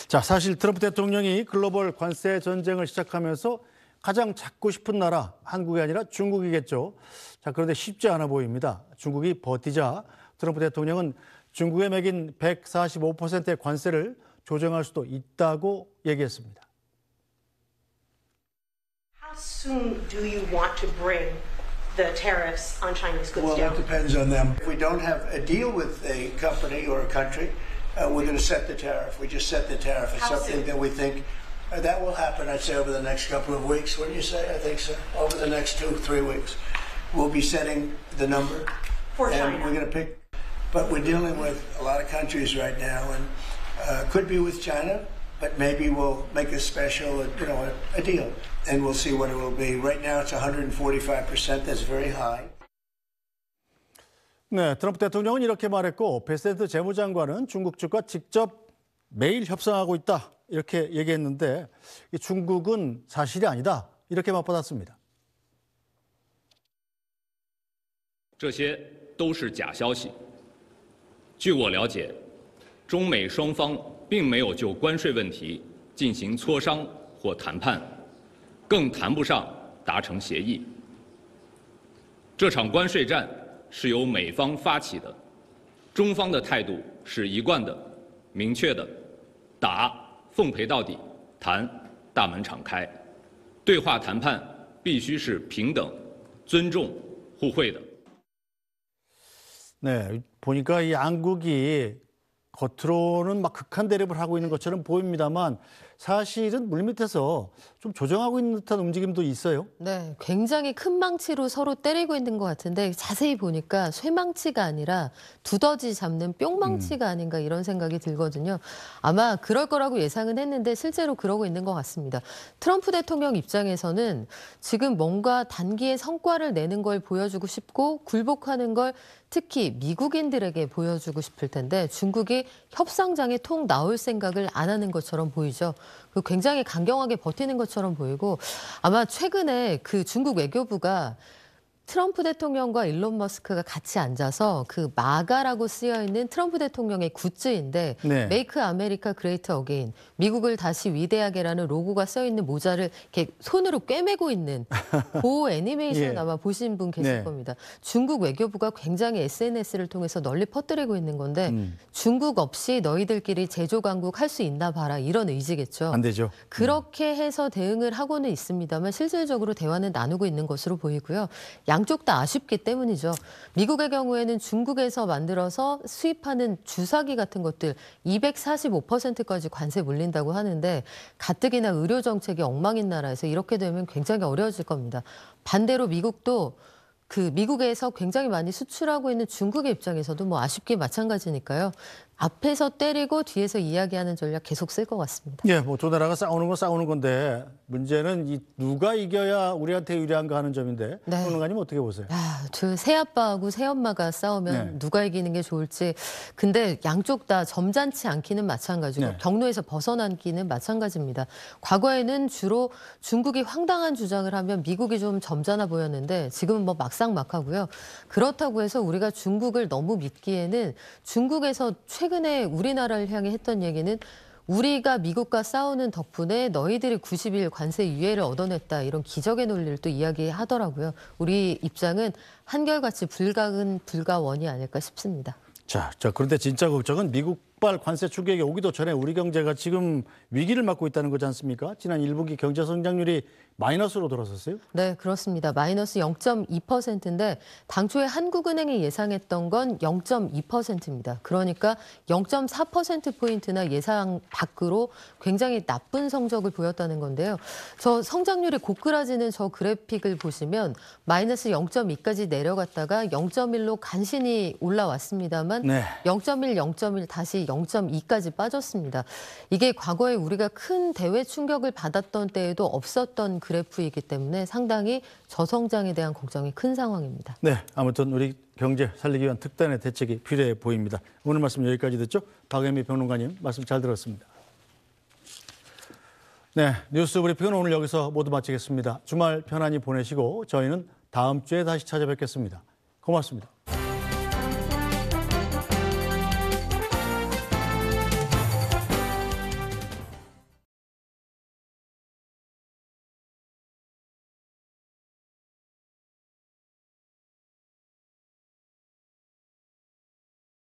자, 사실 트럼프 대통령이 글로벌 관세 전쟁을 시작하면서 가장 잡고 싶은 나라, 한국이 아니라 중국이겠죠. 자, 그런데 쉽지 않아 보입니다. 중국이 버티자 트럼프 대통령은 중국에 매긴 145%의 관세를 조정할 수도 있다고 얘기했습니다. How soon do you want to bring the tariffs on Chinese goods down? Well, it depends on them. If we don't have a deal with a company or a country, we're going to set the tariff. We just set the tariff. It's something that we think that will happen, I'd say, over the next couple of weeks. What do you say? I think so. Over the next 2-3 weeks. We'll be setting the number. For and China. We're going to pick. But we're dealing with a lot of countries right now, and could be with China, but maybe we'll make a special, a deal, and we'll see what it will be. Right now it's 145%. That's very high. 네, 트럼프 대통령은 이렇게 말했고 베센트 재무장관은 중국 측과 직접 매일 협상하고 있다 이렇게 얘기했는데 중국은 사실이 아니다 이렇게 맞받았습니다. 这些都是假消息。据我了解，中美双方并没有就关税问题进行磋商或谈判，更谈不上达成协议。这场关税战是由美方发起的，中方的态度是一贯的、明确的，打奉陪到底，谈大门敞开。对话谈判必须是平等、尊重、互惠的。 네, 보니까 이 양국이 겉으로는 막 극한 대립을 하고 있는 것처럼 보입니다만 사실은 물밑에서 좀 조정하고 있는 듯한 움직임도 있어요. 네, 굉장히 큰 망치로 서로 때리고 있는 것 같은데 자세히 보니까 쇠망치가 아니라 두더지 잡는 뿅망치가 아닌가 이런 생각이 들거든요. 아마 그럴 거라고 예상은 했는데 실제로 그러고 있는 것 같습니다. 트럼프 대통령 입장에서는 지금 뭔가 단기에 성과를 내는 걸 보여주고 싶고 굴복하는 걸 특히 미국인들에게 보여주고 싶을 텐데 중국이 협상장에 통 나올 생각을 안 하는 것처럼 보이죠. 굉장히 강경하게 버티는 것처럼 보이고 아마 최근에 그 중국 외교부가 트럼프 대통령과 일론 머스크가 같이 앉아서 그 마가라고 쓰여 있는 트럼프 대통령의 굿즈인데 네. Make America Great Again, 미국을 다시 위대하게라는 로고가 써 있는 모자를 이렇게 손으로 꿰매고 있는 그 애니메이션 예. 아마 보신 분 계실 네. 겁니다. 중국 외교부가 굉장히 SNS를 통해서 널리 퍼뜨리고 있는 건데 중국 없이 너희들끼리 제조 강국 할 수 있나 봐라 이런 의지겠죠. 안 되죠. 그렇게 해서 대응을 하고는 있습니다만 실질적으로 대화는 나누고 있는 것으로 보이고요. 양쪽 다 아쉽기 때문이죠. 미국의 경우에는 중국에서 만들어서 수입하는 주사기 같은 것들 245%까지 관세 물린다고 하는데 가뜩이나 의료 정책이 엉망인 나라에서 이렇게 되면 굉장히 어려워질 겁니다. 반대로 미국도 미국에서 굉장히 많이 수출하고 있는 중국의 입장에서도 뭐 아쉽게 마찬가지니까요. 앞에서 때리고 뒤에서 이야기하는 전략 계속 쓸 것 같습니다. 예, 뭐 두 나라가 싸우는 건 싸우는 건데 문제는 누가 이겨야 우리한테 유리한가 하는 점인데 네. 평론가님 어떻게 보세요? 저 새아빠하고 새엄마가 싸우면 네. 누가 이기는 게 좋을지. 근데 양쪽 다 점잖지 않기는 마찬가지고 네. 경로에서 벗어나기는 마찬가지입니다. 과거에는 주로 중국이 황당한 주장을 하면 미국이 좀 점잖아 보였는데 지금은 뭐 막상막하고요. 그렇다고 해서 우리가 중국을 너무 믿기에는 중국에서 최근에 우리나라를 향해 했던 얘기는 우리가 미국과 싸우는 덕분에 너희들이 90일 관세 유예를 얻어냈다 이런 기적의 논리를 또 이야기하더라고요. 우리 입장은 한결같이 불가은 불가원이 아닐까 싶습니다. 자, 그런데 진짜 걱정은 미국발 관세 추격이 오기도 전에 우리 경제가 지금 위기를 맞고 있다는 거지 않습니까? 지난 1분기 경제 성장률이 마이너스로 돌아섰어요? 네, 그렇습니다. 마이너스 0.2%인데 당초에 한국은행이 예상했던 건 0.2%입니다. 그러니까 0.4%포인트나 예상 밖으로 굉장히 나쁜 성적을 보였다는 건데요. 저 성장률이 고꾸라지는 저 그래픽을 보시면 마이너스 0.2까지 내려갔다가 0.1로 간신히 올라왔습니다만 네. 0.1, 0.1 다시 0.2까지 빠졌습니다. 이게 과거에 우리가 큰 대외 충격을 받았던 때에도 없었던 그래프이기 때문에 상당히 저성장에 대한 걱정이 큰 상황입니다. 네, 아무튼 우리 경제 살리기 위한 특단의 대책이 필요해 보입니다. 오늘 말씀 여기까지 듣죠. 박연미 평론가님 말씀 잘 들었습니다. 네, 뉴스 브리핑은 오늘 여기서 모두 마치겠습니다. 주말 편안히 보내시고 저희는 다음 주에 다시 찾아뵙겠습니다. 고맙습니다.